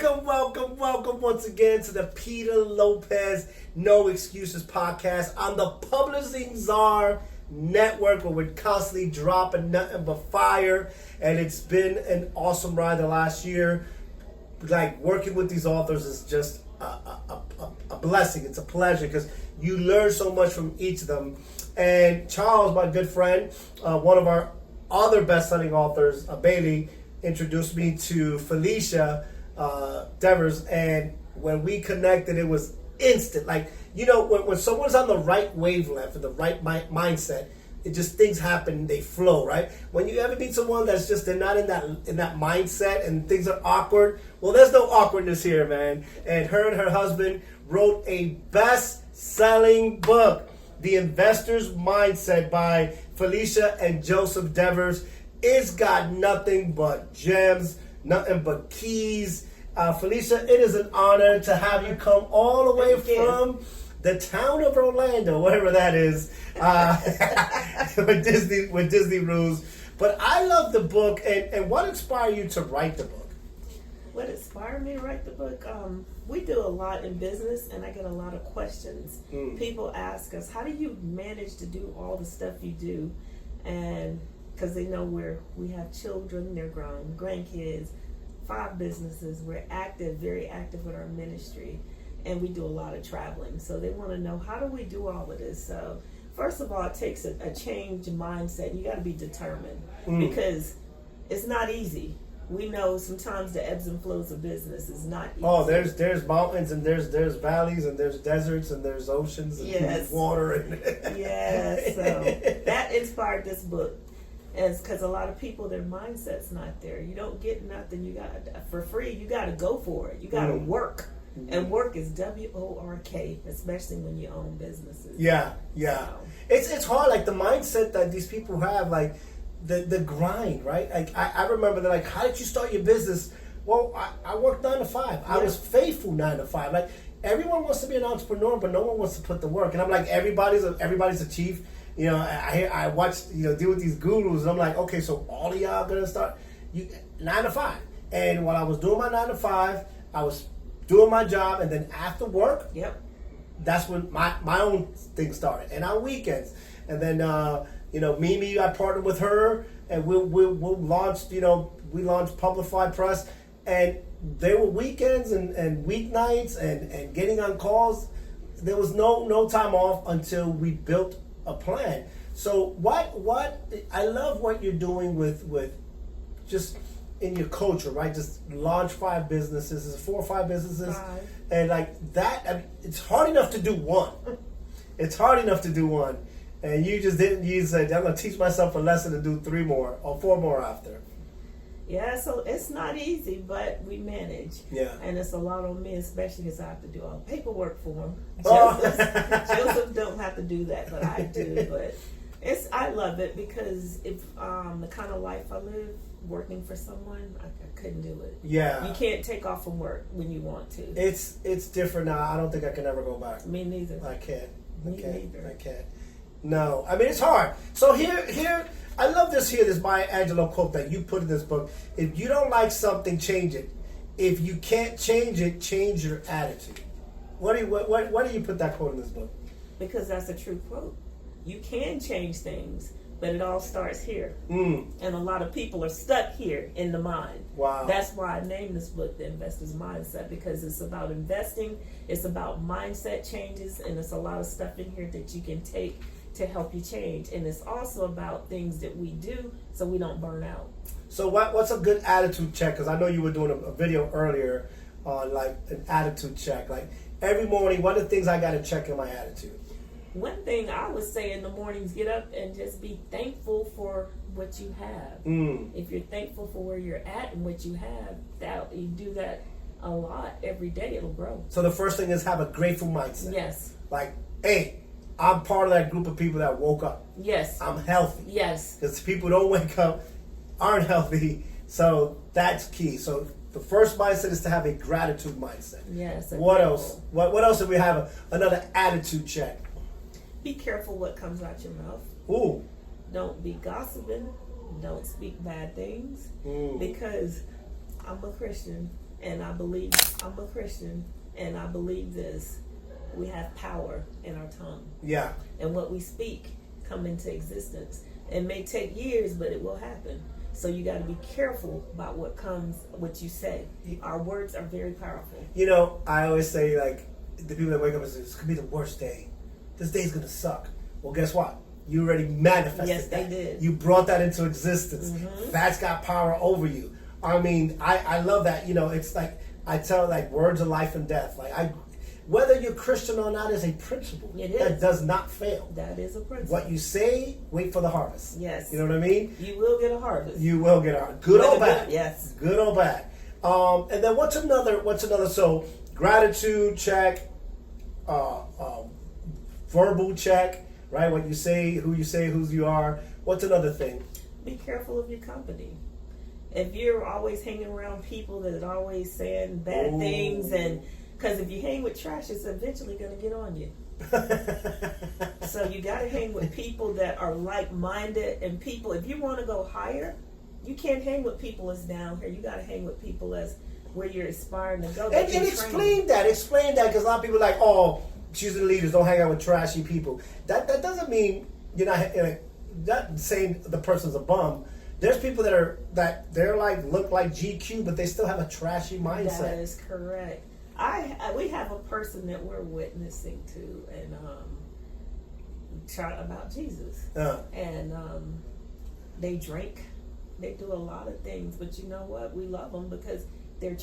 Welcome once again to the Peter Lopez No Excuses podcast on the Publishing Czar Network, where we're constantly dropping nothing but fire. And it's been an awesome ride the last year. Like, working with these authors is just a blessing. It's a pleasure because you learn so much from each of them. And Charles, my good friend, one of our other best-selling authors, Bailey, introduced me to Phylisa Devers, and when we connected, it was instant. Like, you know, when someone's on the right wavelength and the right mindset, it just, things happen, they flow, right? When you ever meet someone that's just, they're not in that mindset and things are awkward, well, there's no awkwardness here, man. And her husband wrote a best-selling book, The Investor's Mindset by Phylisa and Joseph Devers. It's got nothing but gems, nothing but keys. Phylisa, it is an honor to have you come all the way from the town of Orlando, whatever that is, with Disney rules. But I love the book, and what inspired you to write the book? What inspired me to write the book? We do a lot in business, and I get a lot of questions. People ask us, how do you manage to do all the stuff you do? And because they know we have children, they're grown, grandkids, 5 businesses. We're active, very active with our ministry, and we do a lot of traveling. So they want to know, how do we do all of this? So first of all, it takes a change in mindset. You got to be determined because it's not easy. We know sometimes the ebbs and flows of business is not easy. Oh, there's mountains, and there's valleys, and there's deserts, and there's oceans, and there's water. Yes, so that inspired this book. Is because a lot of people, their mindset's not there. You don't get nothing you got for free. You got to go for it. You got to work. And work is WORK, especially when you own businesses. Yeah. So. It's hard, like the mindset that these people have, like the grind, right? Like I remember they're like, how did you start your business? Well, I worked 9 to 5. Yeah. I was faithful 9 to 5. Like, everyone wants to be an entrepreneur, but no one wants to put the work. And I'm like, everybody's a chief. You know, I watched, deal with these gurus, and I'm like, okay, so all of y'all gonna start 9 to 5. And while I was doing my 9 to 5, I was doing my job, and then after work, that's when my own thing started. And on weekends, and then Mimi, I partnered with her, and we launched, we launched Publified Press, and there were weekends and weeknights and getting on calls. There was no time off until we built a plan. So what I love what you're doing with just in your culture, right? Just launch 5 businesses. Is it 4 or 5 businesses? 5. And like that, I mean, it's hard enough to do one. It's hard enough to do one. And you just didn't. You said, I'm gonna teach myself a lesson to do 3 more or 4 more after. Yeah, so it's not easy, but we manage. Yeah. And it's a lot on me, especially because I have to do all the paperwork for him. Oh. Joseph don't have to do that, but I do. But I love it because if the kind of life I live, working for someone, I couldn't do it. Yeah. You can't take off from work when you want to. It's different now. I don't think I can ever go back. Me neither. I can't. Neither. I can't. No. I mean, it's hard. So here. I love this Maya Angelou quote that you put in this book. If you don't like something, change it. If you can't change it, change your attitude. Why do you put that quote in this book? Because that's a true quote. You can change things, but it all starts here. And a lot of people are stuck here in the mind. Wow. That's why I named this book The Investor's Mindset, because it's about investing, it's about mindset changes, and it's a lot of stuff in here that you can take to help you change. And it's also about things that we do so we don't burn out. So what's a good attitude check? Because I know you were doing a video earlier on like an attitude check. Like every morning, what are the things I got to check in my attitude? One thing I would say in the mornings, get up and just be thankful for what you have. If you're thankful for where you're at and what you have, that you do that a lot every day, it'll grow. So the first thing is have a grateful mindset. Yes. Like, hey, I'm part of that group of people that woke up. Yes. I'm healthy. Yes. Because people who don't wake up aren't healthy. So that's key. So the first mindset is to have a gratitude mindset. Yes. What else? What else do we have? Another attitude check. Be careful what comes out your mouth. Ooh. Don't be gossiping. Don't speak bad things. Because I'm a Christian. and I believe, I'm a Christian, and I believe this, we have power in our tongue. Yeah. And what we speak come into existence. It may take years, but it will happen. So you got to be careful about what you say. Our words are very powerful. You know, I always say, like, the people that wake up and say, "It's gonna be the worst day. This day's gonna suck." Well, guess what? You already manifested Yes, that. they did. You brought that into existence. Mm-hmm. That's got power over you. I mean, I love that. You know, it's like I tell, like, words of life and death. Like, whether you're Christian or not is a principle that does not fail. That is a principle. What you say, wait for the harvest. Yes. You know what I mean? You will get a harvest. You will get a harvest. Good or bad. Yes. Good or bad. And then what's another? So gratitude check, verbal check, right? What you say, who you are. What's another thing? Be careful of your company. If you're always hanging around people that are always saying bad things, and because if you hang with trash, it's eventually going to get on you. So you got to hang with people that are like-minded, and people, if you want to go higher, you can't hang with people that's down here. You got to hang with people as where you're aspiring to go. And explain that, because a lot of people are like, oh, choosing leaders, don't hang out with trashy people. That doesn't mean you're not saying the person's a bum. There's people that they're like look like GQ, but they still have a trashy mindset. That is correct. We have a person that we're witnessing to, and about Jesus, and they drink, they do a lot of things, but you know what? We love them because they're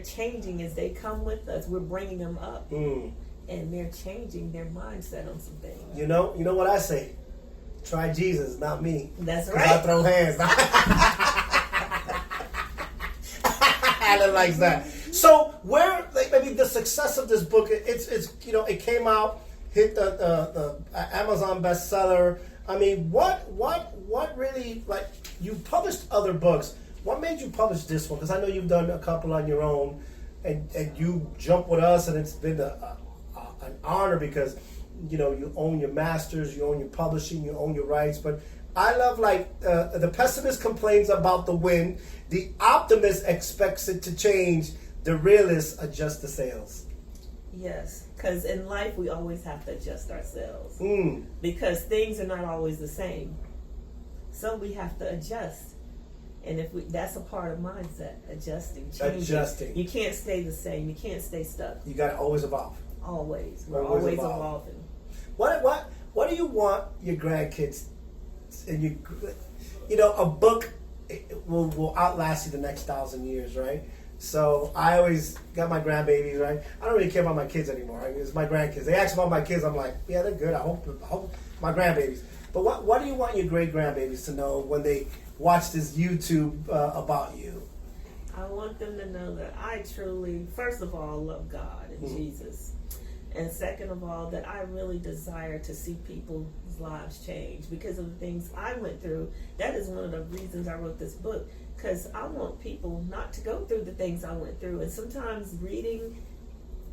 changing as they come with us. We're bringing them up, and they're changing their mindset on some things. You know what I say? Try Jesus, not me. That's right. I throw hands. Alan likes that. So where, like, maybe the success of this book, it's it came out, hit the Amazon bestseller. I mean, what really, like, you published other books. What made you publish this one? Because I know you've done a couple on your own, and you jumped with us, and it's been an honor because you own your masters, you own your publishing, you own your rights. But I love, like, the pessimist complains about the wind, the optimist expects it to change, the realist adjusts the sails. Yes, because in life we always have to adjust ourselves because things are not always the same. So we have to adjust, and that's a part of mindset, adjusting, changing. Adjusting. You can't stay the same. You can't stay stuck. You got to always evolve. Always. We're always evolving. What do you want your grandkids, and a book will outlast you the next 1,000 years, right? So I always got my grandbabies, right? I don't really care about my kids anymore. Right? It's my grandkids. They ask about my kids, I'm like, yeah, they're good. I hope my grandbabies. But what do you want your great grandbabies to know when they watch this YouTube about you? I want them to know that I truly, first of all, love God and Jesus. And second of all, that I really desire to see people's lives change because of the things I went through. That is one of the reasons I wrote this book, because I want people not to go through the things I went through. And sometimes reading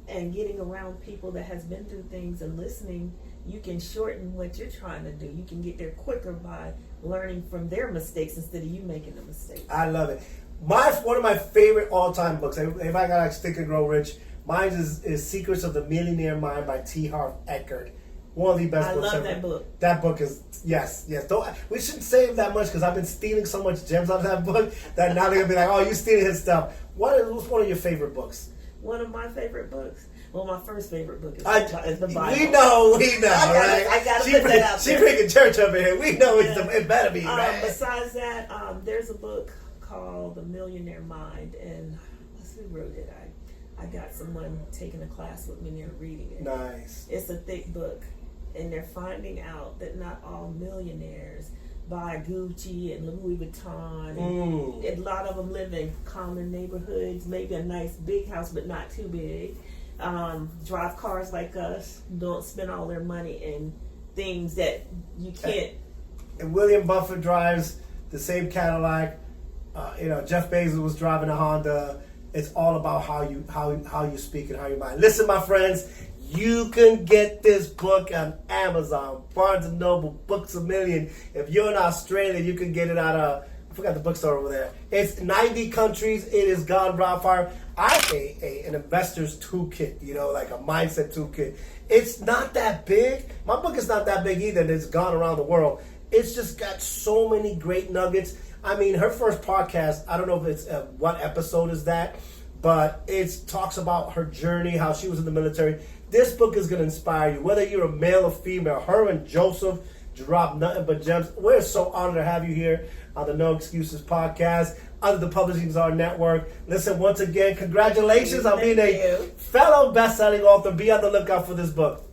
and getting around people that has been through things and listening, you can shorten what you're trying to do. You can get there quicker by learning from their mistakes instead of you making a mistake. I love it. One of my favorite all-time books, if I got to Think and Grow Rich, mine is Secrets of the Millionaire Mind by T. Harv Eker. One of the best books ever. I love that book. That book is, yes. We shouldn't save that much because I've been stealing so much gems out of that book that now they're going to be like, oh, you stealing his stuff. What's one of your favorite books? One of my favorite books? Well, my first favorite book is the Bible. We know, right? I got to put that out there. She bringing church up in here. We know it better be, right? Besides that, there's a book called The Millionaire Mind, and who wrote it? I got someone taking a class with me and they're reading it. Nice. It's a thick book, and they're finding out that not all millionaires buy Gucci and Louis Vuitton. And a lot of them live in common neighborhoods, maybe a nice big house, but not too big. Drive cars like us, don't spend all their money in things that you can't. And William Buffett drives the same Cadillac. Jeff Bezos was driving a Honda. It's all about how you speak and how you mind. Listen, my friends, you can get this book on Amazon, Barnes & Noble, Books A Million. If you're in Australia, you can get it out I forgot the bookstore over there. It's 90 countries. It is gone wildfire. I have an investor's toolkit, like a mindset toolkit. It's not that big. My book is not that big either, and it's gone around the world. It's just got so many great nuggets. I mean, her first podcast, I don't know if it's, what episode is that, but it talks about her journey, how she was in the military. This book is going to inspire you, whether you're a male or female. Her and Joseph drop nothing but gems. We're so honored to have you here on the No Excuses podcast, under the Publishing Czar Network. Listen, once again, congratulations on being a fellow best-selling author. Be on the lookout for this book.